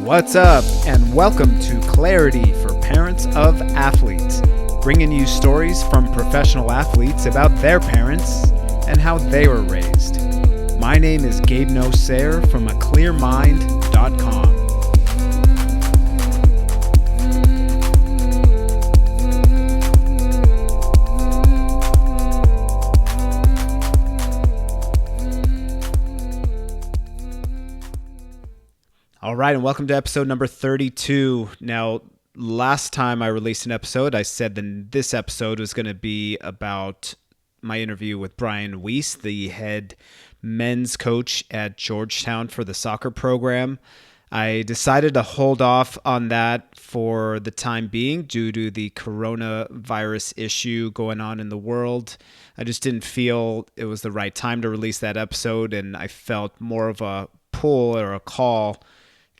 What's up, and welcome to Clarity for Parents of Athletes, bringing you stories from professional athletes about their parents and how they were raised. My name is Gabe from aclearmind.com. All right, and welcome to episode number 32. Now, last time I released an episode, I said that this episode was going to be about my interview with Brian Weiss, the head men's coach at Georgetown for the soccer program. I decided to hold off on that for the time being due to the coronavirus issue going on in the world. I just didn't feel it was the right time to release that episode, and I felt more of a pull or a call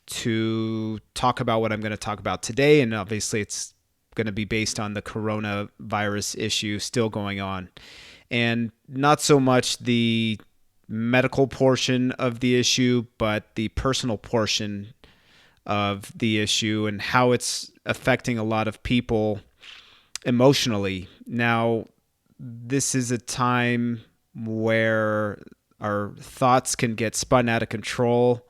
to talk about what I'm going to talk about today. And obviously it's going to be based on the coronavirus issue still going on, and not so much the medical portion of the issue, but the personal portion of the issue and how it's affecting a lot of people emotionally. Now, this is a time where our thoughts can get spun out of control.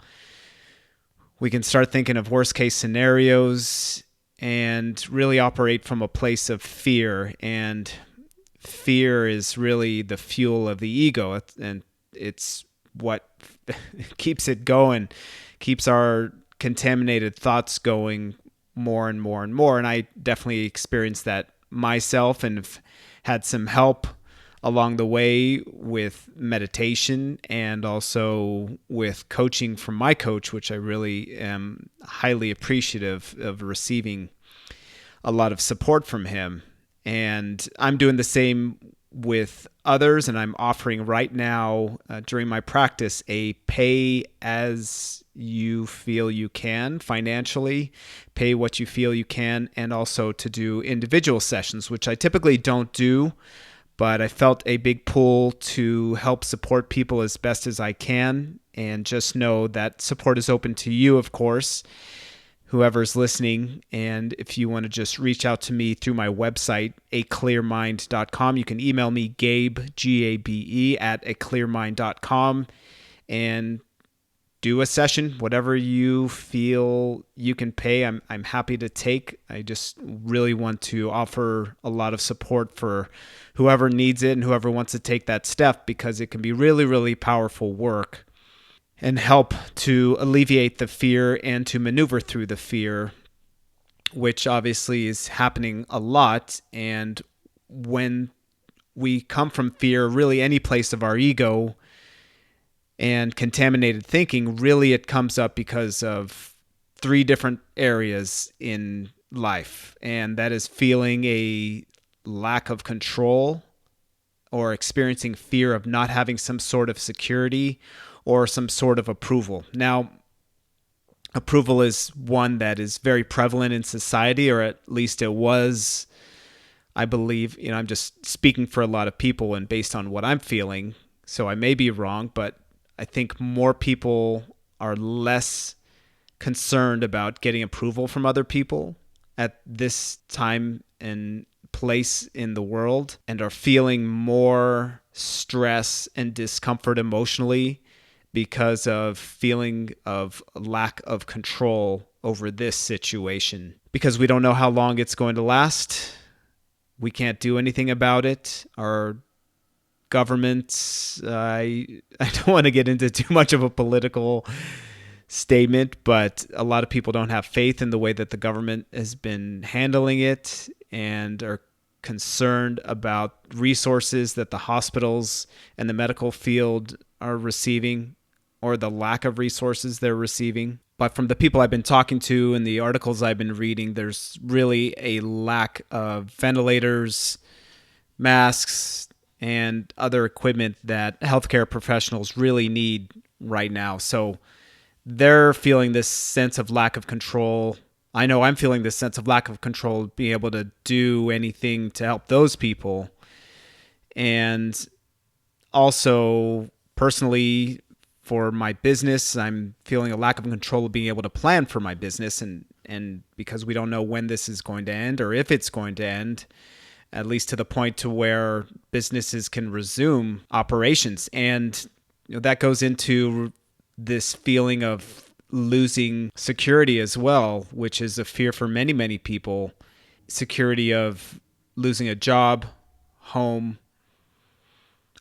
We can start thinking of worst case scenarios and really operate from a place of fear. And fear is really the fuel of the ego. And it's what keeps it going, keeps our contaminated thoughts going more and more and more. And I definitely experienced that myself and have had some help along the way with meditation and also with coaching from my coach, which I really am highly appreciative of receiving a lot of support from him. And I'm doing the same with others, and I'm offering right now during my practice a pay as you feel you can financially, pay what you feel you can, and also to do individual sessions, which I typically don't do. But I felt a big pull to help support people as best as I can, and just know that support is open to you, of course, whoever's listening. And if you want to just reach out to me through my website, aclearmind.com, you can email me, Gabe, Gabe, at aclearmind.com, and do a session, whatever you feel you can pay. I'm happy to take. I just really want to offer a lot of support for whoever needs it and whoever wants to take that step, because it can be really, really powerful work and help to alleviate the fear and to maneuver through the fear, which obviously is happening a lot. And when we come from fear, really any place of our ego and contaminated thinking, really it comes up because of three different areas in life. And that is feeling a lack of control, or experiencing fear of not having some sort of security or some sort of approval. Now, approval is one that is very prevalent in society, or at least it was, I believe. I'm just speaking for a lot of people and based on what I'm feeling, so I may be wrong, but I think more people are less concerned about getting approval from other people at this time and place in the world, and are feeling more stress and discomfort emotionally because of feeling of lack of control over this situation. Because we don't know how long it's going to last. We can't do anything about it. Our governments, I don't want to get into too much of a political statement, but a lot of people don't have faith in the way that the government has been handling it, and are concerned about resources that the hospitals and the medical field are receiving, or the lack of resources they're receiving. But from the people I've been talking to and the articles I've been reading, there's really a lack of ventilators, masks, and other equipment that healthcare professionals really need right now. So they're feeling this sense of lack of control. I know I'm feeling this sense of lack of control, being able to do anything to help those people. And also personally for my business. I'm feeling a lack of control of being able to plan for my business, and because we don't know when this is going to end or if it's going to end, at least to the point to where businesses can resume operations. And that goes into this feeling of losing security as well, which is a fear for many, many people. Security of losing a job, home,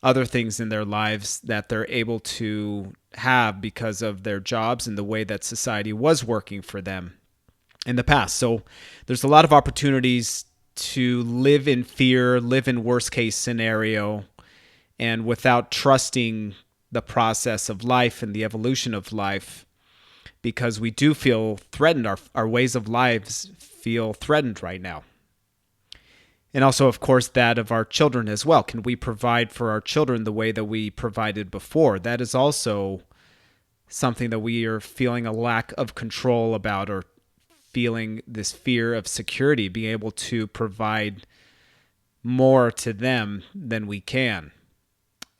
other things in their lives that they're able to have because of their jobs and the way that society was working for them in the past. So there's a lot of opportunities to live in fear, live in worst case scenario, and without trusting the process of life and the evolution of life, because we do feel threatened. Our ways of lives feel threatened right now. And also, of course, that of our children as well. Can we provide for our children the way that we provided before? That is also something that we are feeling a lack of control about, or feeling this fear of security, being able to provide more to them than we can.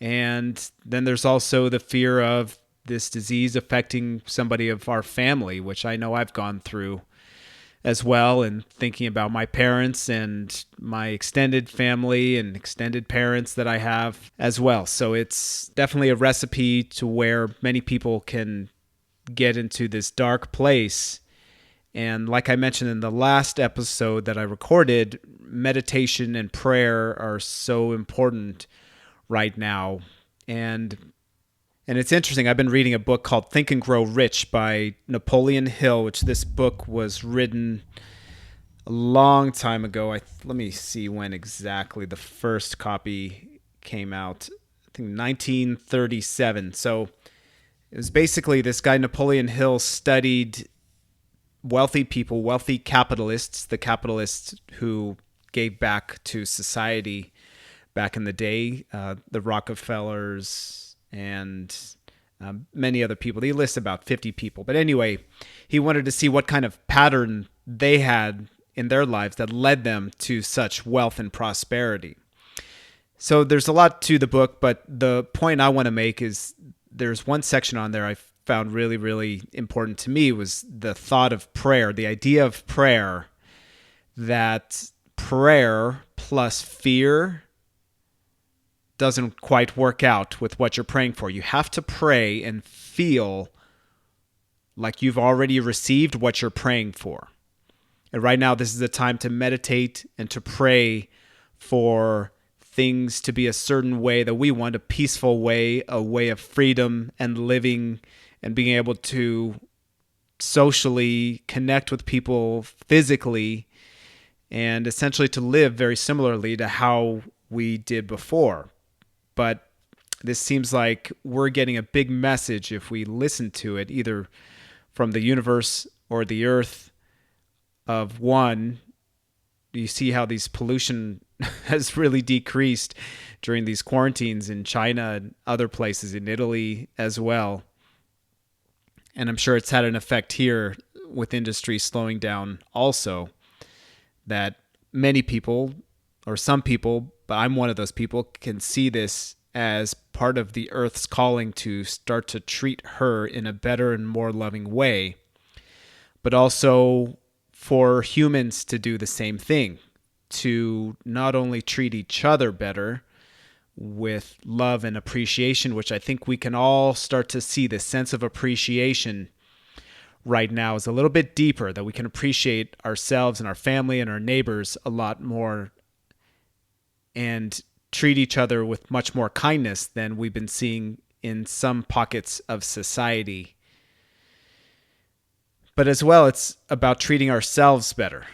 And then there's also the fear of this disease affecting somebody of our family, which I know I've gone through as well, and thinking about my parents and my extended family and extended parents that I have as well. So it's definitely a recipe to where many people can get into this dark place. And like I mentioned in the last episode that I recorded, meditation and prayer are so important right now. And it's interesting. I've been reading a book called Think and Grow Rich by Napoleon Hill, which this book was written a long time ago. Let me see when exactly the first copy came out. I think 1937. So it was basically this guy, Napoleon Hill, studied wealthy people, wealthy capitalists, the capitalists who gave back to society back in the day, the Rockefellers, and many other people. He lists about 50 people. But anyway, he wanted to see what kind of pattern they had in their lives that led them to such wealth and prosperity. So there's a lot to the book, but the point I want to make is there's one section on there I found really, really important to me, was the thought of prayer, the idea of prayer, that prayer plus fear doesn't quite work out with what you're praying for. You have to pray and feel like you've already received what you're praying for. And right now, this is the time to meditate and to pray for things to be a certain way that we want, a peaceful way, a way of freedom and living and being able to socially connect with people physically, and essentially to live very similarly to how we did before. But this seems like we're getting a big message if we listen to it, either from the universe or the earth. Of one, you see how these pollution has really decreased during these quarantines in China and other places, in Italy as well. And I'm sure it's had an effect here with industry slowing down also, that many people, or some people, but I'm one of those people, can see this as part of the earth's calling to start to treat her in a better and more loving way, but also for humans to do the same thing, to not only treat each other better with love and appreciation, which I think we can all start to see. The sense of appreciation right now is a little bit deeper, that we can appreciate ourselves and our family and our neighbors a lot more, and treat each other with much more kindness than we've been seeing in some pockets of society. But as well, it's about treating ourselves better.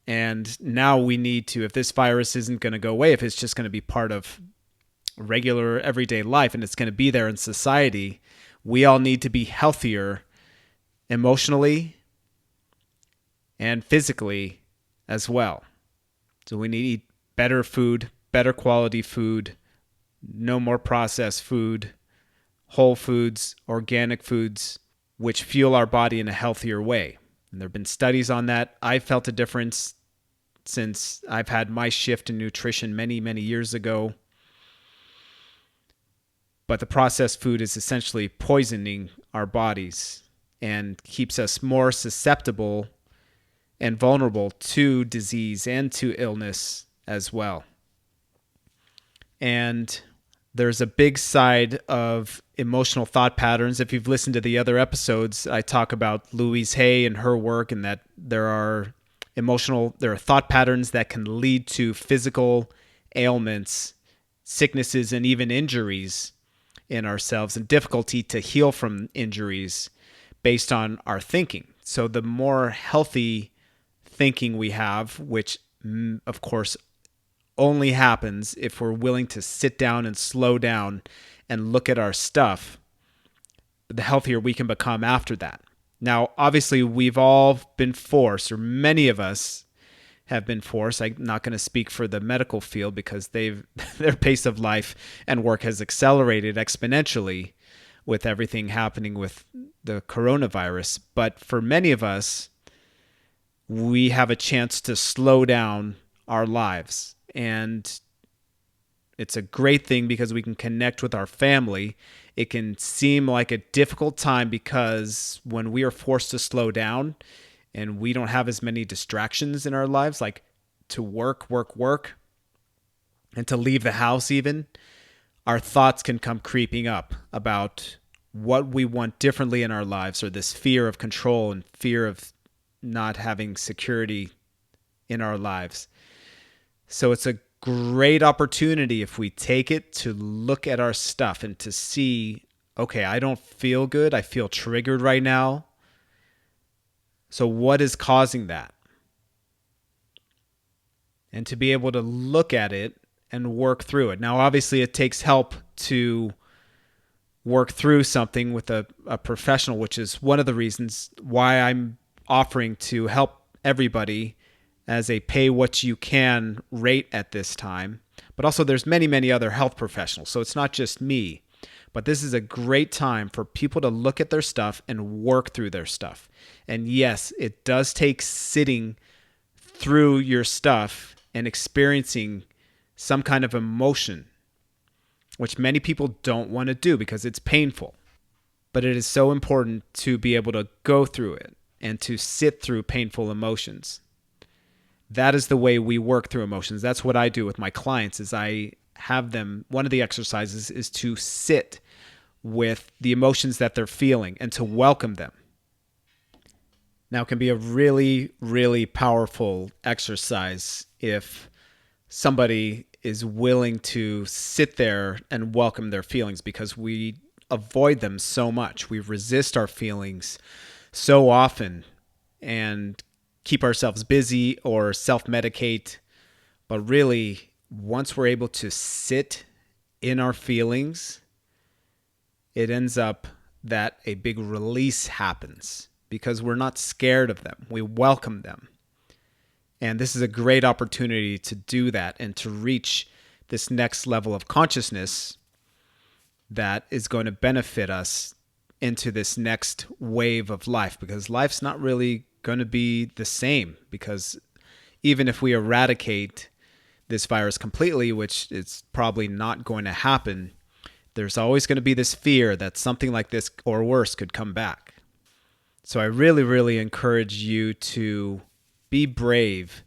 And now we need to, if this virus isn't going to go away, if it's just going to be part of regular everyday life and it's going to be there in society, we all need to be healthier emotionally and physically as well. So we need to eat better food, better quality food, no more processed food, whole foods, organic foods, which fuel our body in a healthier way. And there have been studies on that. I've felt a difference since I've had my shift in nutrition many, many years ago. But the processed food is essentially poisoning our bodies and keeps us more susceptible and vulnerable to disease and to illness as well. And there's a big side of emotional thought patterns. If you've listened to the other episodes, I talk about Louise Hay and her work, and that there are thought patterns that can lead to physical ailments, sicknesses, and even injuries in ourselves, and difficulty to heal from injuries based on our thinking. So the more healthy thinking we have, which of course only happens if we're willing to sit down and slow down and look at our stuff, the healthier we can become after that. Now, obviously, we've all been forced, or many of us have been forced. I'm not going to speak for the medical field because their pace of life and work has accelerated exponentially with everything happening with the coronavirus. But for many of us, we have a chance to slow down our lives. And it's a great thing because we can connect with our family. It can seem like a difficult time because when we are forced to slow down and we don't have as many distractions in our lives, like to work, and to leave the house even, our thoughts can come creeping up about what we want differently in our lives, or this fear of control and fear of not having security in our lives. So it's a great opportunity if we take it to look at our stuff and to see, okay, I don't feel good. I feel triggered right now. So what is causing that? And to be able to look at it and work through it. Now, obviously, it takes help to work through something with a professional, which is one of the reasons why I'm offering to help everybody as a pay what you can rate at this time. But also there's many other health professionals. So it's not just me. But this is a great time for people to look at their stuff and work through their stuff. And yes, it does take sitting through your stuff and experiencing some kind of emotion, which many people don't want to do because it's painful. But it is so important to be able to go through it and to sit through painful emotions. That is the way we work through emotions. That's what I do with my clients is I have them, one of the exercises is to sit with the emotions that they're feeling and to welcome them. Now, it can be a really powerful exercise if somebody is willing to sit there and welcome their feelings, because we avoid them so much. We resist our feelings so often and keep ourselves busy or self-medicate. But really, once we're able to sit in our feelings, it ends up that a big release happens because we're not scared of them. We welcome them. And this is a great opportunity to do that and to reach this next level of consciousness that is going to benefit us into this next wave of life, because life's not really going to be the same, because even if we eradicate this virus completely, which is probably not going to happen, there's always going to be this fear that something like this or worse could come back. So I really encourage you to be brave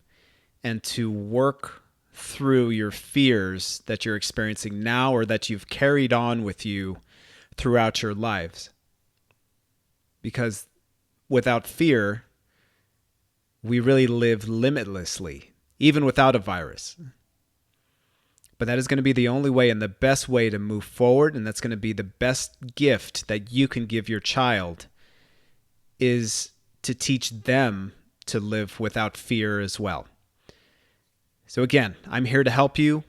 and to work through your fears that you're experiencing now or that you've carried on with you throughout your lives. Because without fear, we really live limitlessly, even without a virus. But that is going to be the only way and the best way to move forward, and that's going to be the best gift that you can give your child, is to teach them to live without fear as well. So again, I'm here to help you.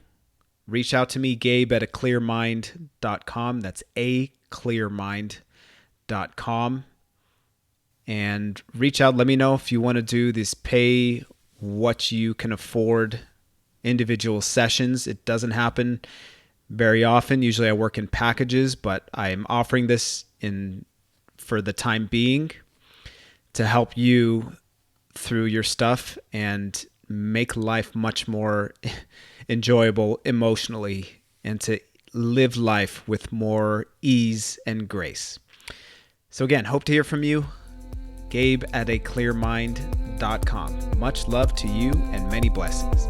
Reach out to me, Gabe at aclearmind.com. That's aclearmind.com. And reach out. Let me know if you want to do this pay what you can afford individual sessions. It doesn't happen very often. Usually I work in packages, but I'm offering this for the time being to help you through your stuff and make life much more enjoyable emotionally, and to live life with more ease and grace. So again, hope to hear from you. Gabe at aclearmind.com. Much love to you and many blessings.